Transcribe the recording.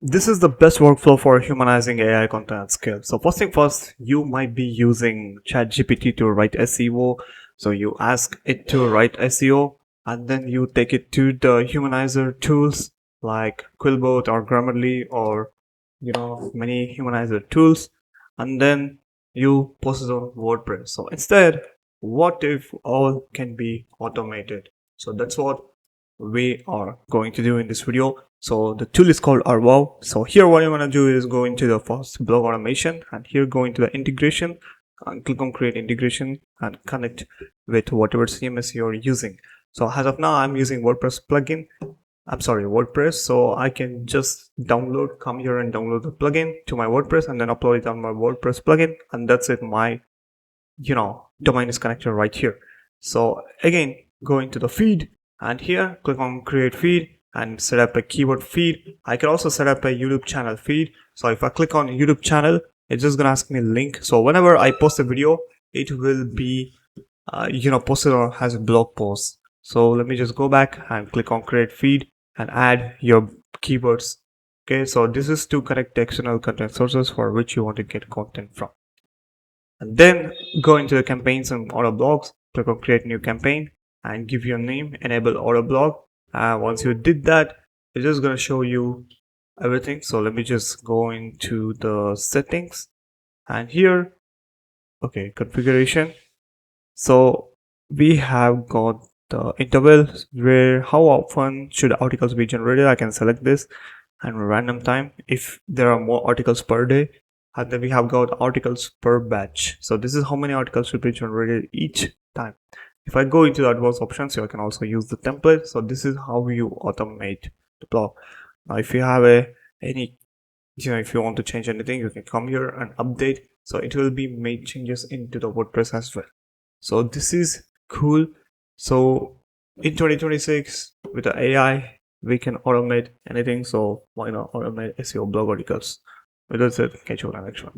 This is the best workflow for humanizing AI content at scale. So first thing first, you might be using ChatGPT to write SEO. So you ask it to write SEO and then you take it to the humanizer tools like Quillbot or Grammarly or many humanizer tools, and then you post it on WordPress. So instead, what if all can be automated? So that's what we are going to do in this video. So the tool is called Arwow. So here what you want to do is go into the first blog automation and here go into the integration and click on create integration and connect with whatever CMS you're using. So as of now, I'm using WordPress plugin. WordPress. So I can just come here and download the plugin to my WordPress and then upload it on my WordPress plugin. And that's it. My, domain is connected right here. So again, go into the feed and here click on create feed and set up a keyword feed. I can also set up a YouTube channel feed. So if I click on YouTube channel, it's just gonna ask me link. So whenever I post a video, it will be posted or has a blog post. So let me just go back and click on create feed and add your keywords. Okay, so this is to connect the external content sources for which you want to get content from. And then go into the campaigns and auto blogs, click on create new campaign and give your name, enable auto blog. Once you did that, it's just going to show you everything. So let me just go into the settings and here, okay, configuration. So we have got the interval where how often should articles be generated. I can select this and random time if there are more articles per day, and then we have got articles per batch. So this is how many articles should be generated each time. If I go into the advanced options, so I can also use the template. So this is how you automate the blog. Now if you have if you want to change anything, you can come here and update, so it will be made changes into the WordPress as well. So this is cool. So in 2026 with the AI, we can automate anything. So why not automate SEO blog articles? With that said, catch you on the next one.